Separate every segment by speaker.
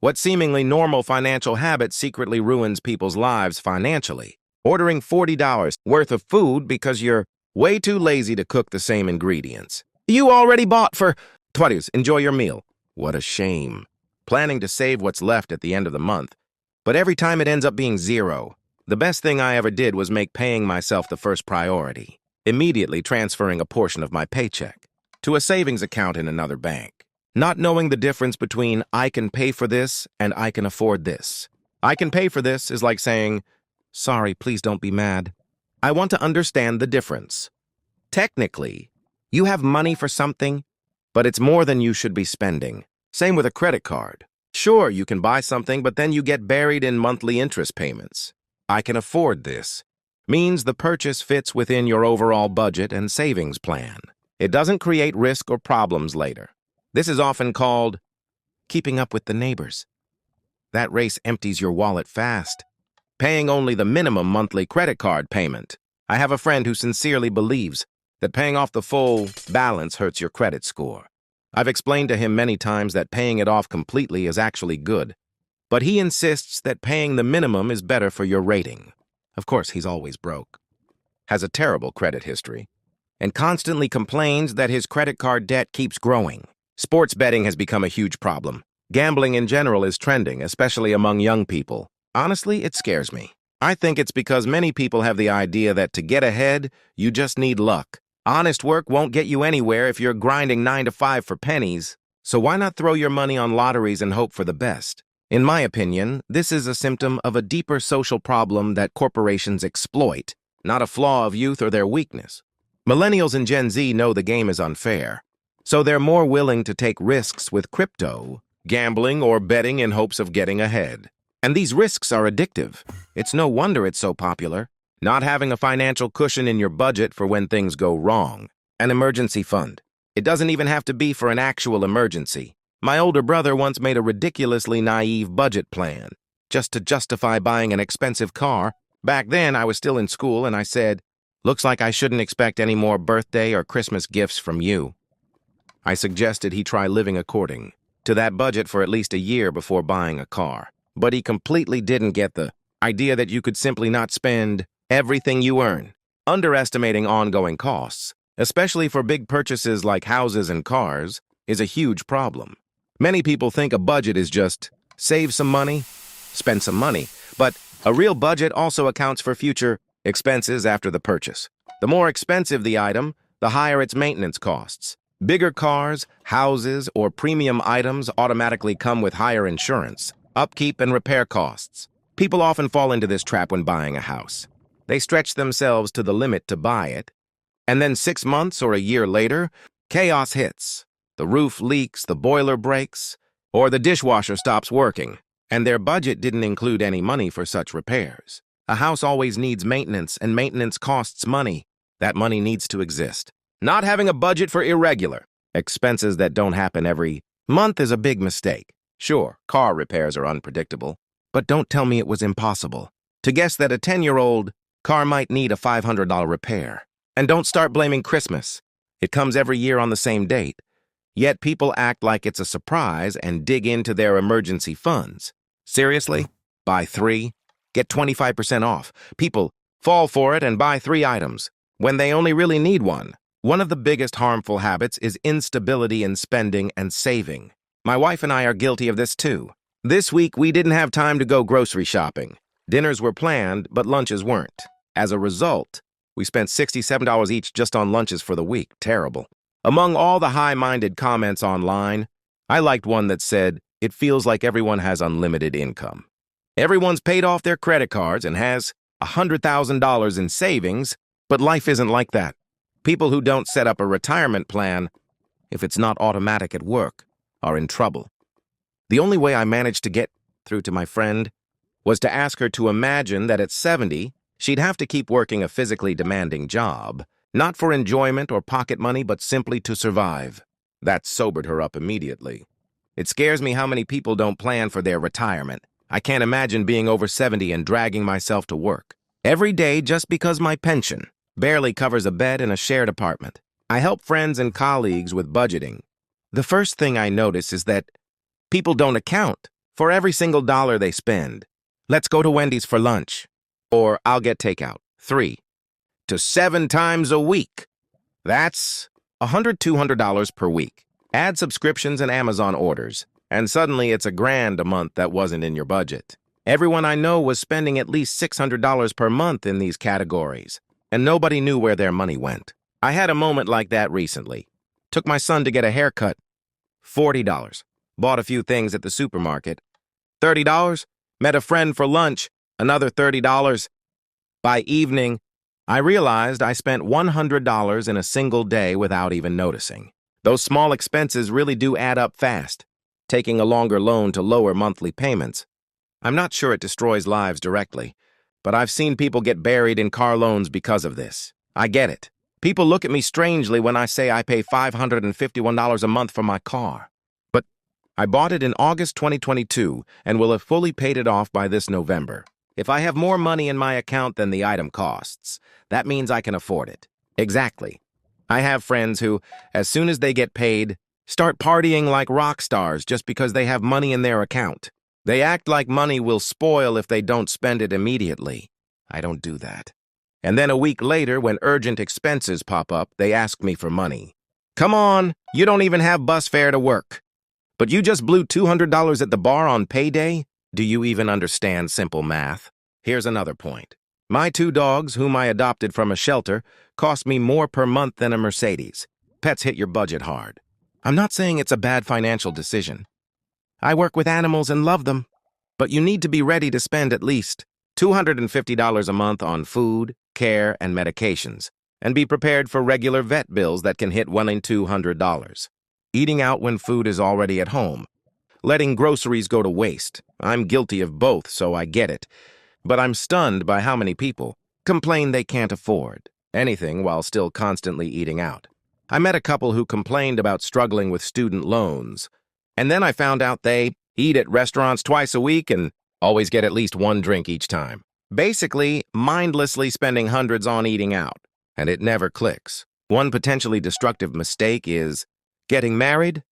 Speaker 1: What seemingly normal financial habit secretly ruins people's lives financially? Ordering $40 worth of food because you're way too lazy to cook the same ingredients. You already bought for 20s. Enjoy your meal. What a shame. Planning to save what's left at the end of the month, but every time it ends up being zero. The best thing I ever did was make paying myself the first priority, immediately transferring a portion of my paycheck to a savings account in another bank. Not knowing the difference between I can pay for this and I can afford this. I can pay for this is like saying, sorry, please don't be mad. I want to understand the difference. Technically, you have money for something, but it's more than you should be spending. Same with a credit card. Sure, you can buy something, but then you get buried in monthly interest payments. I can afford this means the purchase fits within your overall budget and savings plan. It doesn't create risk or problems later. This is often called keeping up with the neighbors. That race empties your wallet fast. Paying only the minimum monthly credit card payment. I have a friend who sincerely believes that paying off the full balance hurts your credit score. I've explained to him many times that paying it off completely is actually good, but he insists that paying the minimum is better for your rating. Of course, he's always broke, has a terrible credit history, and constantly complains that his credit card debt keeps growing. Sports betting has become a huge problem. Gambling in general is trending, especially among young people. Honestly, it scares me. I think it's because many people have the idea that to get ahead, you just need luck. Honest work won't get you anywhere if you're grinding 9 to 5 for pennies, so why not throw your money on lotteries and hope for the best? In my opinion, this is a symptom of a deeper social problem that corporations exploit, not a flaw of youth or their weakness. Millennials and Gen Z know the game is unfair, so they're more willing to take risks with crypto, gambling, or betting in hopes of getting ahead. And these risks are addictive. It's no wonder it's so popular. Not having a financial cushion in your budget for when things go wrong. An emergency fund. It doesn't even have to be for an actual emergency. My older brother once made a ridiculously naive budget plan, just to justify buying an expensive car. Back then, I was still in school, and I said, looks like I shouldn't expect any more birthday or Christmas gifts from you. I suggested he try living according to that budget for at least a year before buying a car. But he completely didn't get the idea that you could simply not spend everything you earn, underestimating ongoing costs, especially for big purchases like houses and cars, is a huge problem. Many people think a budget is just save some money, spend some money, but a real budget also accounts for future expenses after the purchase. The more expensive the item, the higher its maintenance costs. Bigger cars, houses, or premium items automatically come with higher insurance, upkeep, and repair costs. People often fall into this trap when buying a house. They stretch themselves to the limit to buy it, and then 6 months or a year later, chaos hits. The roof leaks, the boiler breaks, or the dishwasher stops working, and their budget didn't include any money for such repairs. A house always needs maintenance, and maintenance costs money. That money needs to exist. Not having a budget for irregular expenses that don't happen every month is a big mistake. Sure, car repairs are unpredictable, but don't tell me it was impossible to guess that a 10-year-old car might need a $500 repair. And don't start blaming Christmas. It comes every year on the same date. Yet people act like it's a surprise and dig into their emergency funds. Seriously? Buy 3? Get 25% off. People fall for it and buy 3 items when they only really need 1. One of the biggest harmful habits is instability in spending and saving. My wife and I are guilty of this too. This week, we didn't have time to go grocery shopping. Dinners were planned, but lunches weren't. As a result, we spent $67 each just on lunches for the week. Terrible. Among all the high-minded comments online, I liked one that said, it feels like everyone has unlimited income. Everyone's paid off their credit cards and has $100,000 in savings, but life isn't like that. People who don't set up a retirement plan, if it's not automatic at work, are in trouble. The only way I managed to get through to my friend was to ask her to imagine that at 70, she'd have to keep working a physically demanding job, not for enjoyment or pocket money, but simply to survive. That sobered her up immediately. It scares me how many people don't plan for their retirement. I can't imagine being over 70 and dragging myself to work every day just because my pension barely covers a bed in a shared apartment. I help friends and colleagues with budgeting. The first thing I notice is that people don't account for every single dollar they spend. Let's go to Wendy's for lunch. Or I'll get takeout. 3 to 7 times a week. That's $200 per week. Add subscriptions and Amazon orders, and suddenly it's $1,000 a month that wasn't in your budget. Everyone I know was spending at least $600 per month in these categories, and nobody knew where their money went. I had a moment like that recently. Took my son to get a haircut. $40. Bought a few things at the supermarket. $30. Met a friend for lunch. Another $30. By evening, I realized I spent $100 in a single day without even noticing. Those small expenses really do add up fast. Taking a longer loan to lower monthly payments. I'm not sure it destroys lives directly, but I've seen people get buried in car loans because of this. I get it. People look at me strangely when I say I pay $551 a month for my car. But I bought it in August 2022 and will have fully paid it off by this November. If I have more money in my account than the item costs, that means I can afford it. Exactly. I have friends who, as soon as they get paid, start partying like rock stars just because they have money in their account. They act like money will spoil if they don't spend it immediately. I don't do that. And then a week later, when urgent expenses pop up, they ask me for money. Come on, you don't even have bus fare to work. But you just blew $200 at the bar on payday? Do you even understand simple math? Here's another point. My 2 dogs, whom I adopted from a shelter, cost me more per month than a Mercedes. Pets hit your budget hard. I'm not saying it's a bad financial decision. I work with animals and love them. But you need to be ready to spend at least $250 a month on food, care, and medications, and be prepared for regular vet bills that can hit $100 and $200. Eating out when food is already at home. Letting groceries go to waste. I'm guilty of both, so I get it. But I'm stunned by how many people complain they can't afford anything while still constantly eating out. I met a couple who complained about struggling with student loans. And then I found out they eat at restaurants twice a week and always get at least 1 drink each time. Basically, mindlessly spending hundreds on eating out. And it never clicks. One potentially destructive mistake is getting married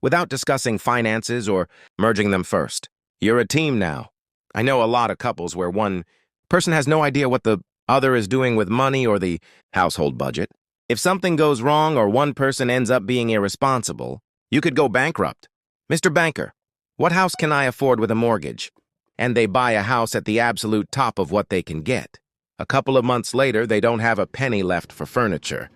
Speaker 1: without discussing finances or merging them first. You're a team now. I know a lot of couples where one person has no idea what the other is doing with money or the household budget. If something goes wrong or one person ends up being irresponsible, you could go bankrupt. Mr. Banker, what house can I afford with a mortgage? And they buy a house at the absolute top of what they can get. A couple of months later, they don't have a penny left for furniture,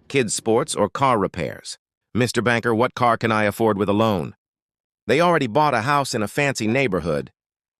Speaker 1: kids' sports, or car repairs. Mr. Banker, what car can I afford with a loan? They already bought a house in a fancy neighborhood.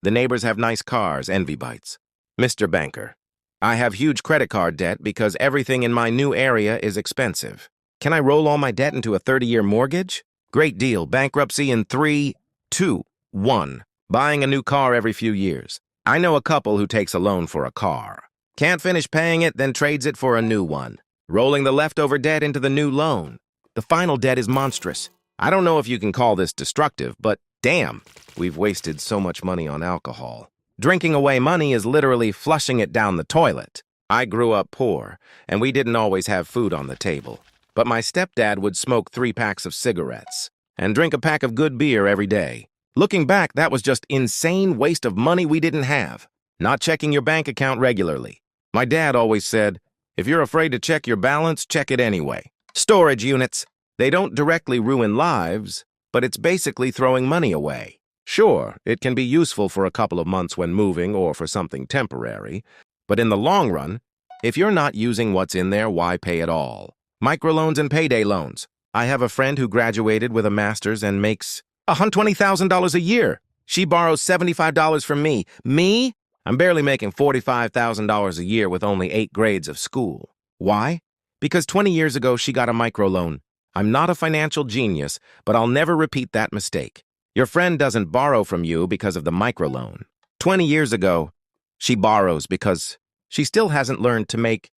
Speaker 1: The neighbors have nice cars, envy bites. Mr. Banker, I have huge credit card debt because everything in my new area is expensive. Can I roll all my debt into a 30-year mortgage? Great deal. Bankruptcy in 3, 2, 1. Buying a new car every few years. I know a couple who takes a loan for a car. Can't finish paying it, then trades it for a new one. Rolling the leftover debt into the new loan. The final debt is monstrous. I don't know if you can call this destructive, but damn, we've wasted so much money on alcohol. Drinking away money is literally flushing it down the toilet. I grew up poor, and we didn't always have food on the table. But my stepdad would smoke 3 packs of cigarettes and drink a pack of good beer every day. Looking back, that was just insane waste of money we didn't have. Not checking your bank account regularly. My dad always said, if you're afraid to check your balance, check it anyway. Storage units. They don't directly ruin lives, but it's basically throwing money away. Sure, it can be useful for a couple of months when moving or for something temporary, but in the long run, if you're not using what's in there, why pay it all? Microloans and payday loans. I have a friend who graduated with a master's and makes $120,000 a year. She borrows $75 from me. Me? I'm barely making $45,000 a year with only 8 grades of school. Why? Because 20 years ago, she got a microloan. I'm not a financial genius, but I'll never repeat that mistake. Your friend doesn't borrow from you because of the microloan. 20 years ago, she borrows because she still hasn't learned to make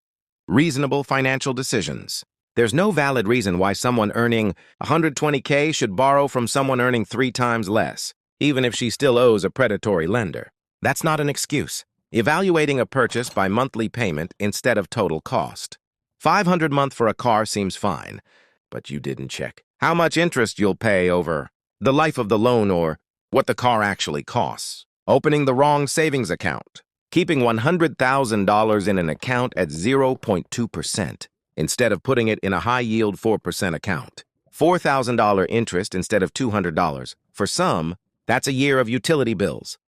Speaker 1: reasonable financial decisions. There's no valid reason why someone earning $120K should borrow from someone earning 3 times less, even if she still owes a predatory lender. That's not an excuse. Evaluating a purchase by monthly payment instead of total cost. $500 a month for a car seems fine, but you didn't check how much interest you'll pay over the life of the loan or what the car actually costs, opening the wrong savings account, keeping $100,000 in an account at 0.2% instead of putting it in a high-yield 4% account, $4,000 interest instead of $200. For some, that's a year of utility bills.